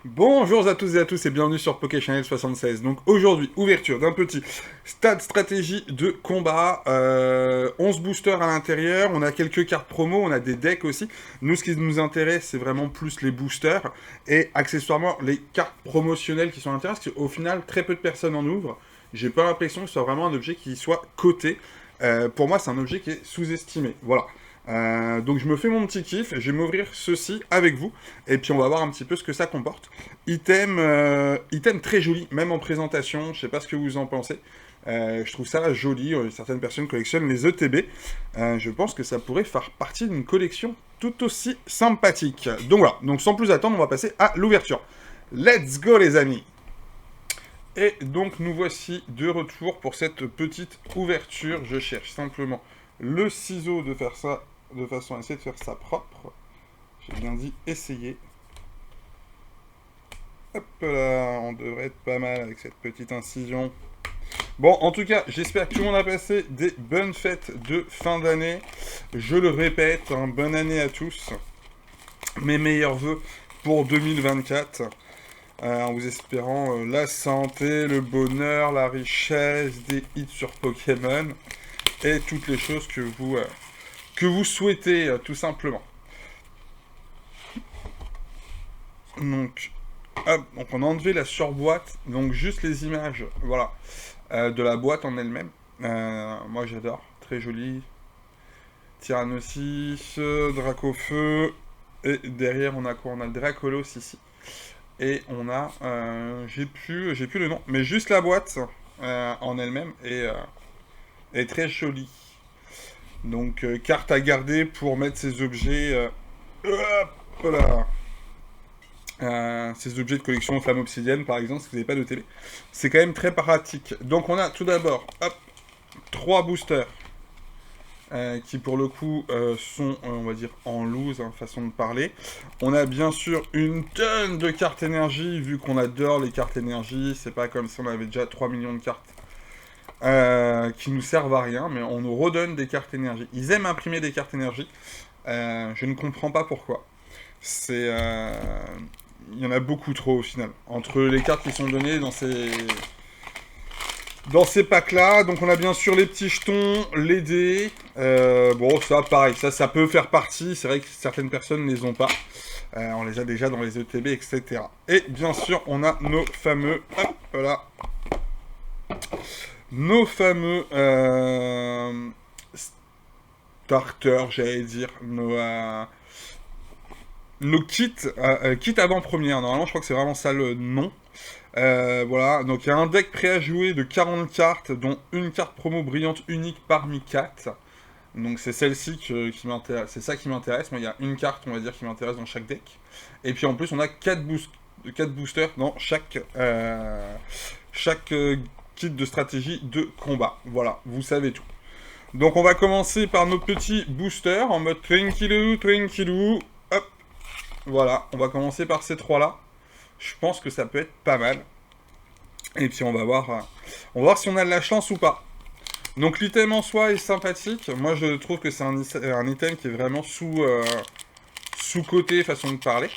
Bonjour à tous et à tous et bienvenue sur PokéChannel 76. Donc aujourd'hui, ouverture d'un petit stade stratégie de combat, 11 boosters à l'intérieur, on a quelques cartes promo, on a des decks aussi. Nous, ce qui nous intéresse, c'est vraiment plus les boosters et accessoirement les cartes promotionnelles qui sont à l'intérieur, parce qu'au final, très peu de personnes en ouvrent. J'ai pas l'impression que ce soit vraiment un objet qui soit coté. Pour moi, c'est un objet qui est sous-estimé. Voilà. Donc je me fais mon petit kiff, je vais m'ouvrir ceci avec vous, et puis on va voir un petit peu ce que ça comporte. Item très joli, même en présentation, je sais pas ce que vous en pensez. Je trouve ça joli, certaines personnes collectionnent les ETB. Je pense que ça pourrait faire partie d'une collection tout aussi sympathique. Donc voilà, donc sans plus attendre, on va passer à l'ouverture. Let's go les amis. Et donc nous voici de retour pour cette petite ouverture. Je cherche simplement le ciseau de faire ça de façon à essayer de faire ça propre. J'ai bien dit essayer. Hop là, on devrait être pas mal avec cette petite incision. Bon, en tout cas, j'espère que tout le monde a passé des bonnes fêtes de fin d'année. Je le répète, bonne année à tous. Mes meilleurs voeux pour 2024. En vous espérant la santé, le bonheur, la richesse, des hits sur Pokémon et toutes les choses que vous souhaitez, tout simplement. Donc, hop, donc on a enlevé la surboîte, donc juste les images, voilà, de la boîte en elle-même. Moi j'adore, très joli. Tyrannosis, Dracofeu, et derrière on a quoi? On a le Dracolos ici. Et on a, j'ai plus le nom, mais juste la boîte en elle-même est très jolie. Donc carte à garder pour mettre ces objets, hop là, ces objets de collection Flamme Obsidienne par exemple, si vous n'avez pas de télé. C'est quand même très pratique. Donc on a tout d'abord, hop, 3 boosters qui pour le coup sont, on va dire, en loose, hein, façon de parler. On a bien sûr une tonne de cartes énergie, vu qu'on adore les cartes énergie. C'est pas comme si on avait déjà 3 millions de cartes qui nous servent à rien, mais on nous redonne des cartes énergie. Ils aiment imprimer des cartes énergie. Je ne comprends pas pourquoi. C'est... il y en a beaucoup trop au final. Entre les cartes qui sont données dans ces packs-là, donc on a bien sûr les petits jetons, les dés. Bon, ça, pareil, ça peut faire partie. C'est vrai que certaines personnes ne les ont pas. On les a déjà dans les ETB, etc. Et bien sûr, on a nos fameux... Hop, voilà. Nos fameux... starters, j'allais dire. Nos kits avant-première. Normalement, je crois que c'est vraiment ça le nom. Voilà, donc il y a un deck prêt à jouer de 40 cartes, dont une carte promo brillante unique parmi 4. Donc c'est celle-ci qui m'intéresse, c'est ça qui m'intéresse. Moi, il y a une carte, on va dire, qui m'intéresse dans chaque deck. Et puis en plus, on a 4 boosters dans chaque kit de stratégie de combat. Voilà, vous savez tout. Donc on va commencer par nos petits boosters en mode tranquillou, tranquillou. Hop, voilà, on va commencer par ces trois-là. Je pense que ça peut être pas mal. Et puis on va voir si on a de la chance ou pas. Donc l'item en soi est sympathique. Moi je trouve que c'est un item qui est vraiment sous-coté, façon de parler.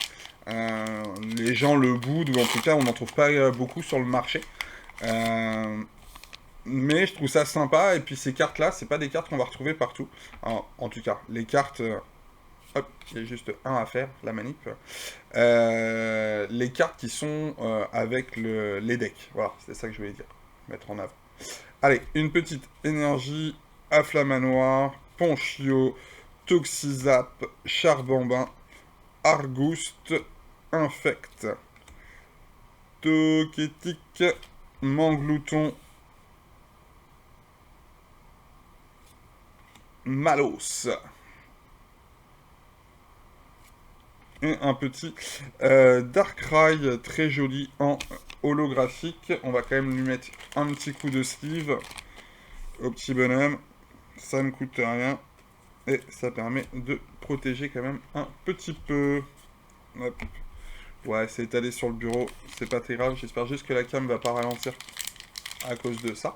Les gens le boudent, ou en tout cas on n'en trouve pas beaucoup sur le marché. Mais je trouve ça sympa. Et puis ces cartes-là, c'est pas des cartes qu'on va retrouver partout. En tout cas, les cartes... hop, il y a juste un à faire, la manip. Les cartes qui sont avec les decks. Voilà, c'est ça que je voulais dire. Mettre en avant. Allez, une petite énergie, Afflamanoir, Ponchio, Toxizap, Charbambin, Argouste, Infect, Tokétique, Manglouton, Malos. Et un petit Darkrai très joli en holographique. On va quand même lui mettre un petit coup de sleeve au petit bonhomme. Ça ne coûte rien. Et ça permet de protéger quand même un petit peu. Hop. Ouais, c'est étalé sur le bureau. C'est pas très grave. J'espère juste que la cam va pas ralentir à cause de ça.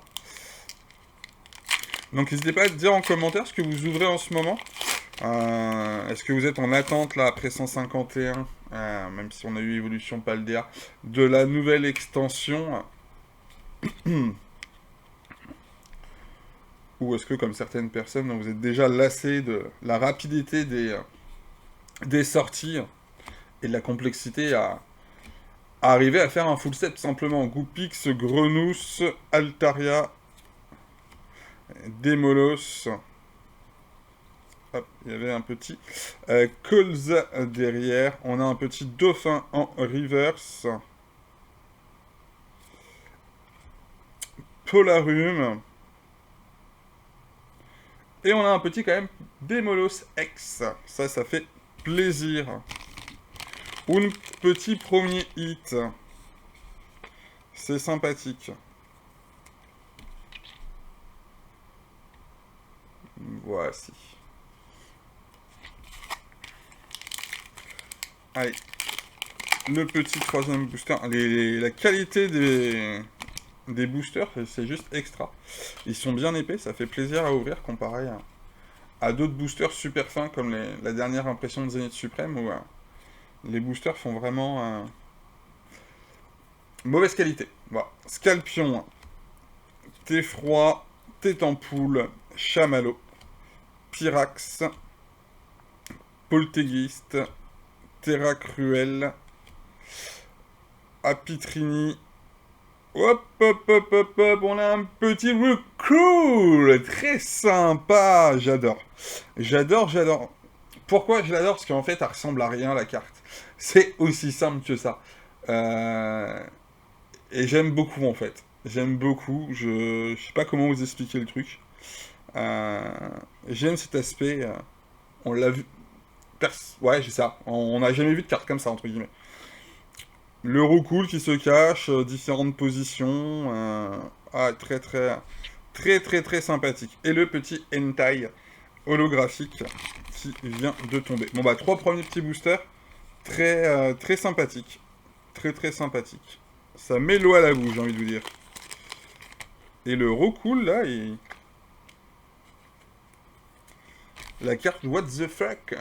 Donc n'hésitez pas à dire en commentaire ce que vous ouvrez en ce moment. Est-ce que vous êtes en attente là après 151 même si on a eu évolution Paldea, de la nouvelle extension. Ou est-ce que, comme certaines personnes, vous êtes déjà lassé de la rapidité des sorties et de la complexité à arriver à faire un full set, tout simplement. Goupix, Grenousse, Altaria, Démolos. Hop, il y avait un petit Colza derrière. On a un petit Dauphin en reverse. Polarium. Et on a un petit, quand même, Démolos X. Ça fait plaisir. Un petit premier hit. C'est sympathique. Voici. Allez. Le petit troisième booster. La qualité des boosters, c'est juste extra. Ils sont bien épais, ça fait plaisir à ouvrir comparé à d'autres boosters super fins comme la dernière impression de Zénith Suprême où les boosters font vraiment mauvaise qualité. Voilà. Scalpion, Thé-Froid, Tétampoule, Chamallow, Pyrax, Poltéguiste, Terra Cruel, Apitrini. Hop, hop, hop, hop, hop, on a un petit Recruit, très sympa, j'adore. J'adore. Pourquoi je l'adore? Parce qu'en fait, elle ressemble à rien, la carte. C'est aussi simple que ça. Et j'aime beaucoup, en fait. J'aime beaucoup, je sais pas comment vous expliquer le truc. J'aime cet aspect, on l'a vu... Ouais, j'ai ça. On n'a jamais vu de carte comme ça, entre guillemets. Le roucoule qui se cache, différentes positions. Très sympathique. Et le petit hentai holographique qui vient de tomber. Bon bah, 3 premiers petits boosters. Très sympathique. Très sympathique. Ça met l'eau à la bouche, j'ai envie de vous dire. Et le roucoule, là, la carte What the fuck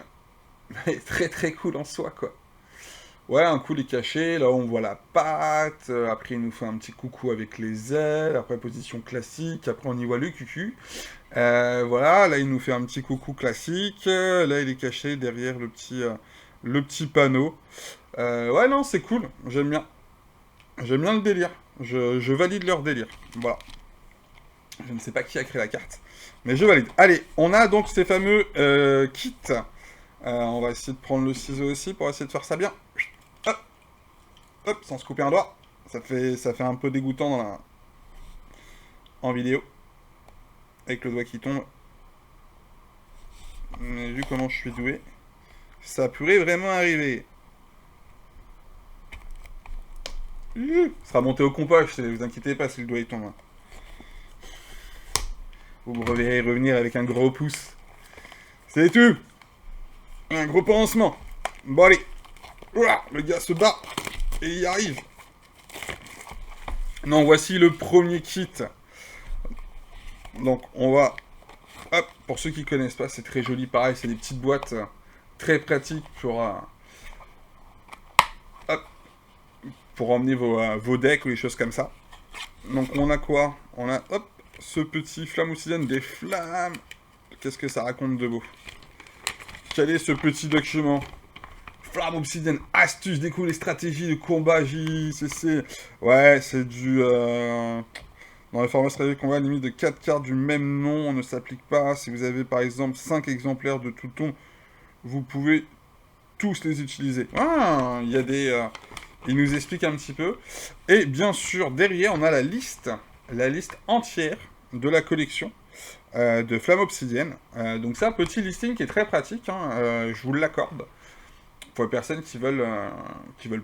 est très cool en soi, quoi. Ouais, un coup, il est caché, là, on voit la patte, après, il nous fait un petit coucou avec les ailes, après, position classique, après, on y voit le cucu. Voilà, là, il nous fait un petit coucou classique, là, il est caché derrière le petit panneau. Ouais, non, c'est cool, j'aime bien. J'aime bien le délire, je valide leur délire, voilà. Je ne sais pas qui a créé la carte, mais je valide. Allez, on a donc ces fameux kits. On va essayer de prendre le ciseau aussi pour essayer de faire ça bien. Hop, sans se couper un doigt. Ça fait un peu dégoûtant en vidéo. Avec le doigt qui tombe. Mais vu comment je suis doué, ça pourrait vraiment arriver. Ça sera monté au compost, ne vous inquiétez pas si le doigt il tombe. Vous me reverrez revenir avec un gros pouce. C'est tout. Un gros pansement. Bon allez. Ouah, le gars se bat. Et il y arrive. Non, voici le premier kit. Donc, on va... Hop, pour ceux qui connaissent pas, c'est très joli. Pareil, c'est des petites boîtes très pratiques pour emmener vos decks ou les choses comme ça. Donc, on a quoi? On a, hop, ce petit flamme obsidienne des flammes. Qu'est-ce que ça raconte de beau? Quel est ce petit document? Flamme obsidienne, astuces, découvre les stratégies de combat JCC. Ouais, c'est du... Dans les formats stratégiques de combat, limite de 4 cartes du même nom, on ne s'applique pas. Si vous avez par exemple 5 exemplaires de tout ton, vous pouvez tous les utiliser. Ah, il y a des... il nous explique un petit peu. Et bien sûr, derrière, on a la liste entière de la collection de Flamme Obsidienne. Donc c'est un petit listing qui est très pratique, hein, je vous l'accorde. Pour les personnes qui veulent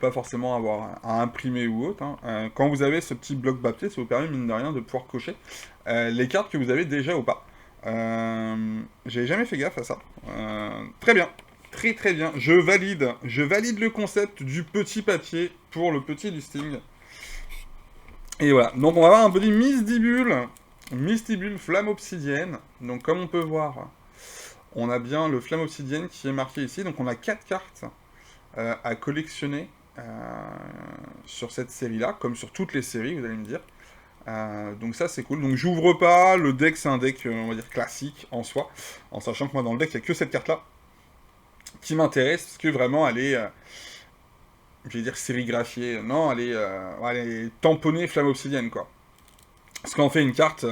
pas forcément avoir à imprimer ou autre, hein. Quand vous avez ce petit bloc papier, ça vous permet, mine de rien, de pouvoir cocher les cartes que vous avez déjà ou pas. J'ai jamais fait gaffe à ça. Très bien. Très bien. Je valide le concept du petit papier pour le petit listing. Et voilà. Donc on va avoir un petit Mystibule Flamme Obsidienne. Donc comme on peut voir, on a bien le Flamme Obsidienne qui est marqué ici. Donc on a 4 cartes à collectionner sur cette série-là, comme sur toutes les séries, vous allez me dire. Donc ça c'est cool. Donc j'ouvre pas, le deck c'est un deck on va dire classique en soi, en sachant que moi dans le deck il n'y a que cette carte là qui m'intéresse, parce que vraiment elle est, je vais dire sérigraphiée, non elle est tamponnée flamme obsidienne quoi. Ce qu'en fait une carte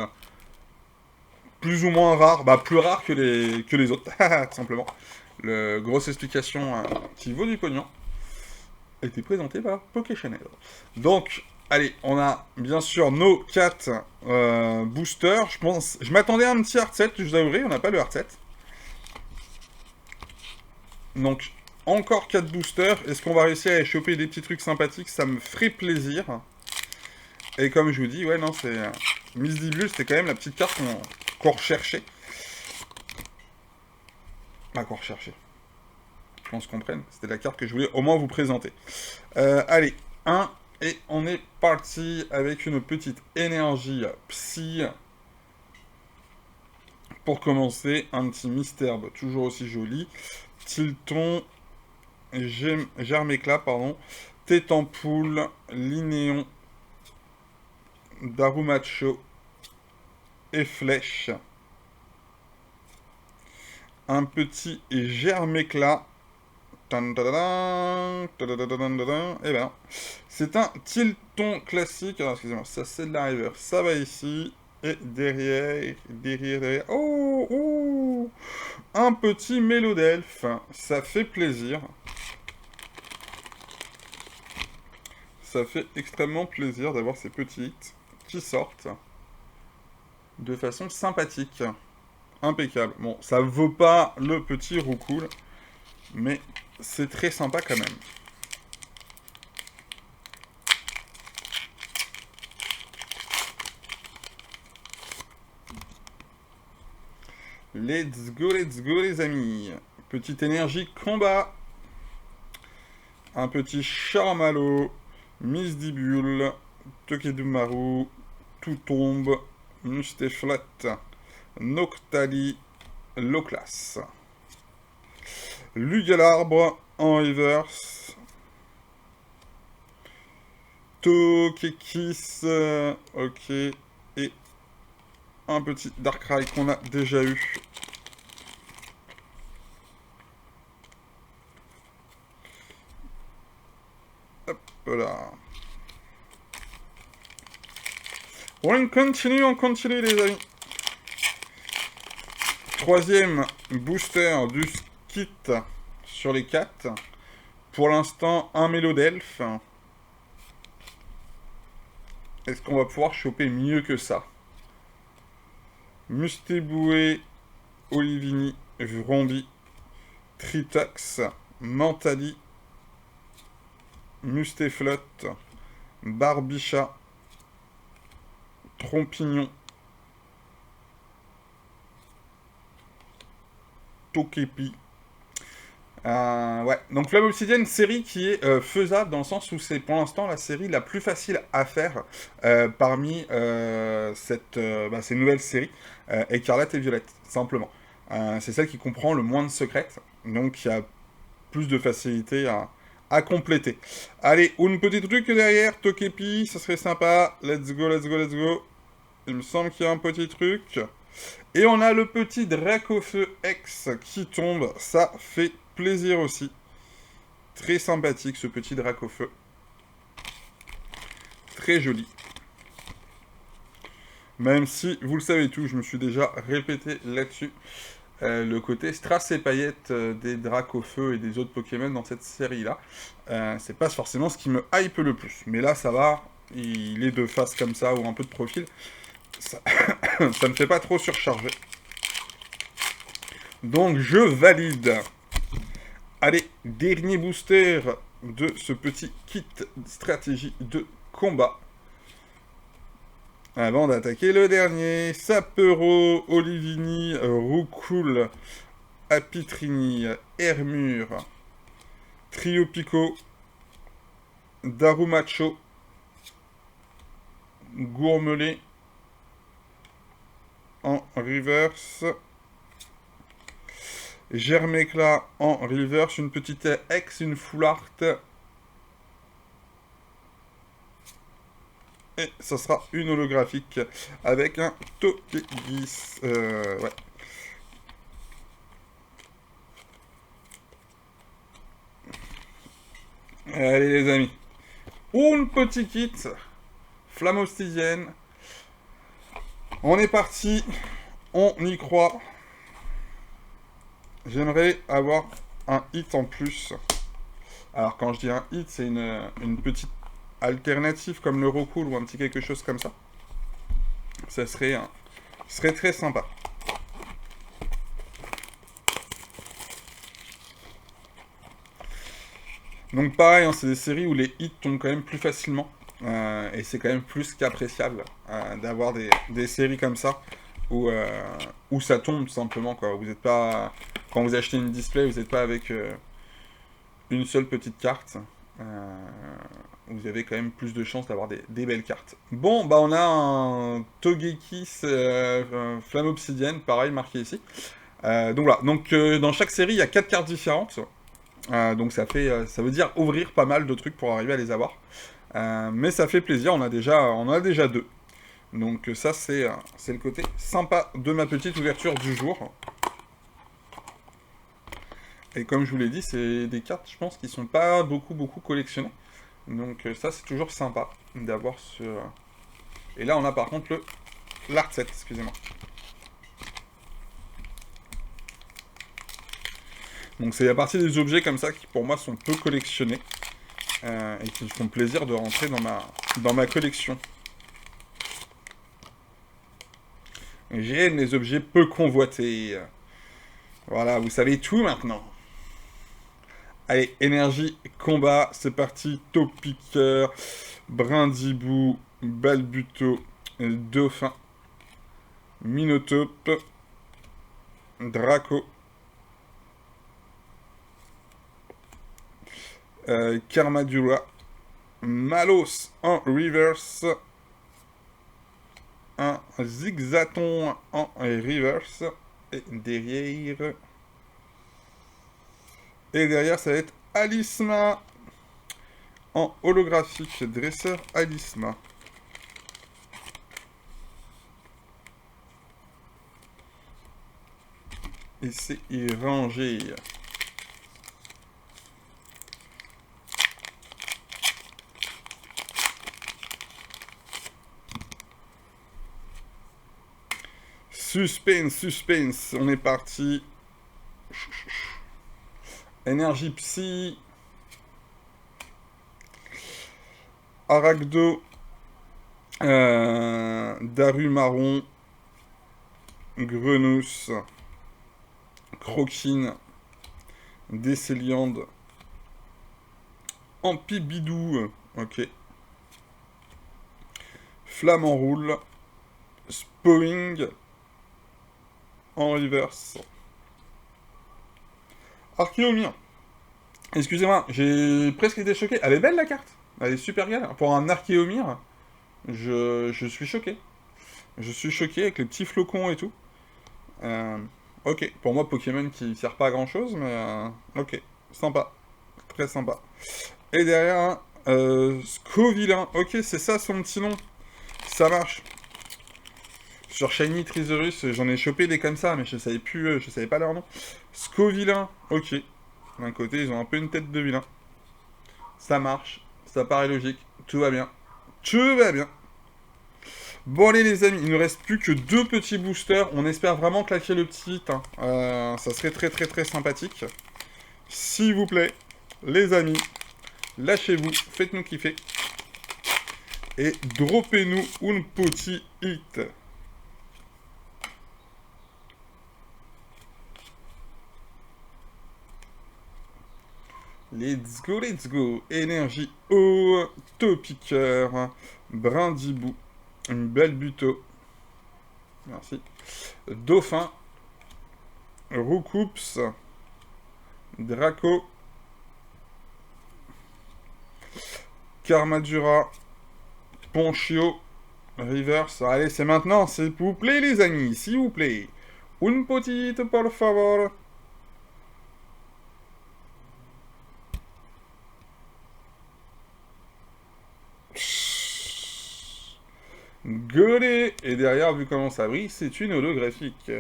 plus ou moins rare, bah plus rare que les autres, tout simplement. Grosse explication qui vaut du pognon a été présentée par Poké Channel. Donc, allez, on a bien sûr nos 4 boosters. Je m'attendais à un petit hard set, je vous avouerai, on n'a pas le hard set. Donc, encore 4 boosters. Est-ce qu'on va réussir à choper des petits trucs sympathiques? Ça me ferait plaisir. Et comme je vous dis, ouais, non, c'est... Misdibule, c'était quand même la petite carte qu'on recherchait. Bah, qu'on recherchait. Qu'on se comprenne. C'était la carte que je voulais au moins vous présenter. Allez, 1, et on est parti avec une petite énergie psy. Pour commencer, un petit Mystherbe, toujours aussi joli. Tilton, Germéclat, pardon. Tétampoule, Linéon, Darumacho et Flèche. Un petit Germéclat. Et ben, c'est un Tilton classique. Alors, excusez-moi, ça c'est de la river. Ça va ici. Et derrière. Oh, oh, un petit Mélodelfe. Ça fait plaisir. Ça fait extrêmement plaisir d'avoir ces petits hits qui sortent de façon sympathique. Impeccable. Bon, ça vaut pas le petit Roucoule, mais c'est très sympa quand même. Let's go les amis. Petite énergie combat. Un petit Charmalo, Misdibule, Tokedumaru, Tout tombe, Musteflat, Noctali, Loclas. Lugalarbre en reverse. Tokekis, ok. Et un petit Darkrai qu'on a déjà eu. Hop là. On continue les amis. Troisième booster du kit sur les 4. Pour l'instant, un Mélodelfe. Est-ce qu'on va pouvoir choper mieux que ça? Mustéboué, Olivini, Vrombi, Tritox, Mentali, Mustéflot, Barbicha, Trompignon, Tokepi. Ouais, donc Flamme Obsidienne, série qui est faisable dans le sens où c'est pour l'instant la série la plus facile à faire parmi ces nouvelles séries, Écarlate et Violette, simplement. C'est celle qui comprend le moins de secrets, donc il y a plus de facilité à compléter. Allez, une petite truc derrière, Tokepi, ça serait sympa. Let's go, let's go, let's go. Il me semble qu'il y a un petit truc. Et on a le petit Dracofeu X qui tombe. Ça fait plaisir aussi. Très sympathique ce petit Dracofeu. Très joli. Même si, vous le savez tout, je me suis déjà répété là-dessus. Le côté strass et paillettes des Dracofeu et des autres Pokémon dans cette série-là. C'est pas forcément ce qui me hype le plus. Mais là, ça va. Il est de face comme ça, ou un peu de profil. Ça, ça ne fait pas trop surcharger. Donc, je valide. Allez, dernier booster de ce petit kit stratégie de combat. Avant d'attaquer le dernier, Sapero, Olivini, Roucoule, Apitrini, Hermure, Trio Pico, Darumacho, Gourmelet, en reverse, Germécla en reverse, une petite X, une full art. Et ça sera une holographique avec un Togekiss. Ouais. Allez les amis. Un petit kit. Flamme obsidienne. On est parti. On y croit. J'aimerais avoir un hit en plus. Alors quand je dis un hit, c'est une petite alternative comme le Rocool ou un petit quelque chose comme ça. Ça serait très sympa. Donc pareil, hein, c'est des séries où les hits tombent quand même plus facilement. Et c'est quand même plus qu'appréciable d'avoir des séries comme ça où ça tombe tout simplement, quoi. Vous êtes pas, quand vous achetez une display, vous n'êtes pas avec une seule petite carte. Vous avez quand même plus de chances d'avoir des belles cartes. Bon, bah on a un Togekiss Flamme Obsidienne, pareil, marqué ici. Donc voilà, donc dans chaque série, il y a 4 cartes différentes. Donc ça veut dire ouvrir pas mal de trucs pour arriver à les avoir. Mais ça fait plaisir, on en a déjà 2. Donc ça, c'est le côté sympa de ma petite ouverture du jour. Et comme je vous l'ai dit, c'est des cartes, je pense, qui sont pas beaucoup collectionnées. Donc ça, c'est toujours sympa d'avoir ce... Et là, on a par contre l'art set, excusez-moi. Donc c'est à partir des objets comme ça qui, pour moi, sont peu collectionnés. Et qui font plaisir de rentrer dans ma collection. J'aime les objets peu convoités. Voilà, vous savez tout maintenant. Allez, énergie, combat, c'est parti. Taupiqueur, Brindibou, Balbuto, Dauphin, Minotape, Draco, Karmadura, Malos en reverse, un Zigzaton en reverse, et derrière ça va être Alisma en holographique, dresseur Alisma. Et c'est rangé. Suspense, on est parti. Énergie Psy. Arachdo. Darumaron. Grenousse. Croquine. Décéliande. Ampibidou. Ok. Flamme en roule. Spowing. En reverse. Archéomir. Excusez-moi, j'ai presque été choqué. Elle est belle la carte. Elle est super belle. Pour un Archéomir, je suis choqué. Je suis choqué avec les petits flocons et tout. Ok, pour moi Pokémon qui sert pas à grand chose, mais ok, sympa. Très sympa. Et derrière, Scovillain. Ok, c'est ça son petit nom. Ça marche. Sur Shiny Treasurus, j'en ai chopé des comme ça, mais je savais pas leur nom. Scovillain, ok. D'un côté, ils ont un peu une tête de vilain. Ça marche, ça paraît logique, tout va bien. Tout va bien. Bon allez les amis, il ne reste plus que 2 petits boosters. On espère vraiment claquer le petit hit. Hein. Ça serait très sympathique. S'il vous plaît, les amis, lâchez-vous, faites-nous kiffer. Et droppez-nous un petit hit. Let's go. Énergie eau, Taupiqueur, Brindibou, Balbuto. Merci. Dauphin, Roucoups, Draco, Karmadura, Ponchio, Reverse. Allez, c'est maintenant, s'il vous plaît, les amis, s'il vous plaît. Un petite, por favor. Golé. Et derrière, vu comment ça brille, c'est une holographique.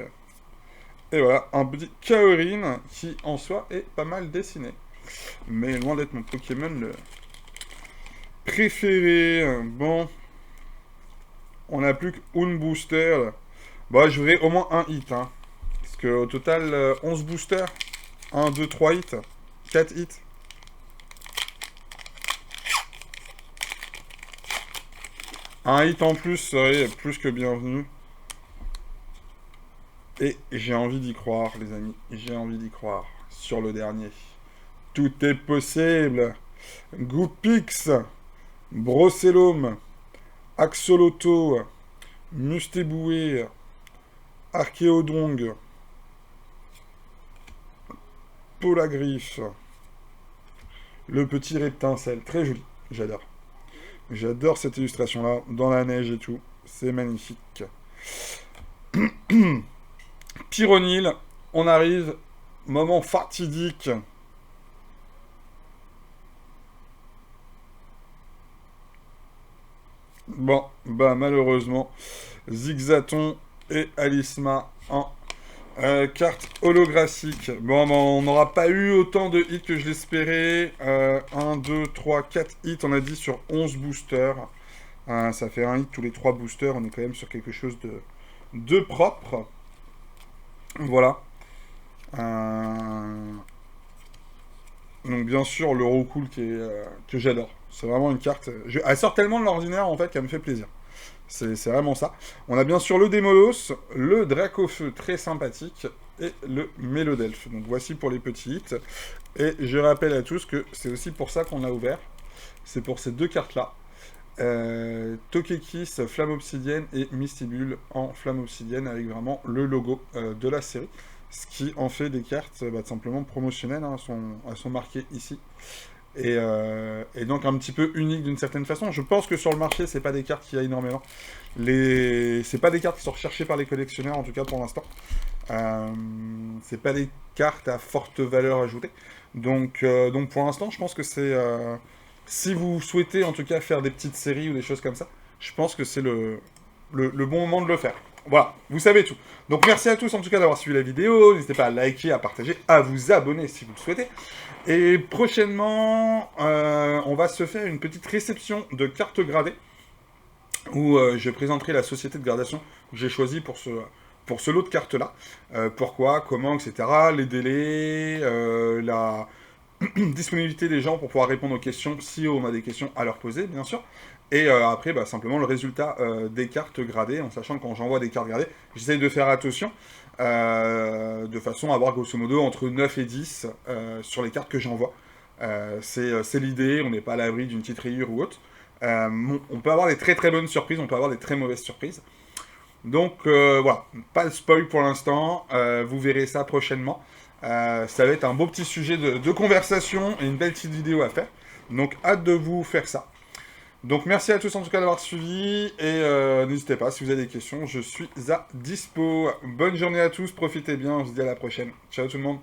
Et voilà, un petit Kaorin qui, en soi, est pas mal dessiné. Mais loin d'être mon Pokémon le préféré. Bon, on n'a plus qu'un booster. Là. Bah, je voudrais au moins un hit. Hein. Parce qu'au total, 11 boosters. 1, 2, 3 hits. 4 hits. Un hit en plus serait plus que bienvenu. Et j'ai envie d'y croire, les amis. J'ai envie d'y croire. Sur le dernier. Tout est possible. Goupix. Brocellum. Axolotl. Mustéboué. Archéodong. Polagriffe. Le petit reptincelle. Très joli. J'adore. J'adore cette illustration-là. Dans la neige et tout. C'est magnifique. Pyronil. On arrive. Moment fatidique. Bon, bah malheureusement, Zigzaton et Alisma en carte holographique. Bon, bah, on n'aura pas eu autant de hits que je l'espérais. 1, 2, 3, 4 hits, on a dit sur 11 boosters. Ça fait un hit tous les 3 boosters, on est quand même sur quelque chose de propre. Voilà. Donc bien sûr, le Roucool que j'adore. C'est vraiment une carte... Elle sort tellement de l'ordinaire, en fait, qu'elle me fait plaisir. C'est vraiment ça. On a bien sûr le Démolos, le Dracofeu, très sympathique, et le Mélodelphe. Donc voici pour les petits hits. Et je rappelle à tous que c'est aussi pour ça qu'on l'a ouvert. C'est pour ces 2 cartes-là. Togekiss, Flamme Obsidienne, et Mystibule en Flamme Obsidienne, avec vraiment le logo de la série. Ce qui en fait des cartes tout simplement promotionnelles, hein, elles sont marquées ici. Et donc un petit peu unique d'une certaine façon. Je pense que sur le marché, c'est pas des cartes qu'il y a énormément. C'est pas des cartes qui sont recherchées par les collectionneurs, en tout cas pour l'instant. C'est pas des cartes à forte valeur ajoutée. Donc pour l'instant, je pense que c'est... si vous souhaitez en tout cas faire des petites séries ou des choses comme ça, je pense que c'est le bon moment de le faire. Voilà, vous savez tout. Donc merci à tous en tout cas d'avoir suivi la vidéo. N'hésitez pas à liker, à partager, à vous abonner si vous le souhaitez. Et prochainement, on va se faire une petite réception de cartes gradées où je présenterai la société de gradation que j'ai choisie pour ce lot de cartes-là. Pourquoi, comment, etc. Les délais, la disponibilité des gens pour pouvoir répondre aux questions si on a des questions à leur poser, bien sûr. Et après, simplement le résultat des cartes gradées, en sachant que quand j'envoie des cartes gradées, j'essaye de faire attention, de façon à avoir grosso modo entre 9 et 10 sur les cartes que j'envoie. C'est l'idée, on n'est pas à l'abri d'une petite rayure ou autre. On peut avoir des très très bonnes surprises, on peut avoir des très mauvaises surprises. Donc voilà, pas de spoil pour l'instant, vous verrez ça prochainement. Ça va être un beau petit sujet de conversation et une belle petite vidéo à faire. Donc hâte de vous faire ça. Donc merci à tous en tout cas d'avoir suivi et n'hésitez pas si vous avez des questions, je suis à dispo. Bonne journée à tous, profitez bien, on se dit à la prochaine. Ciao tout le monde.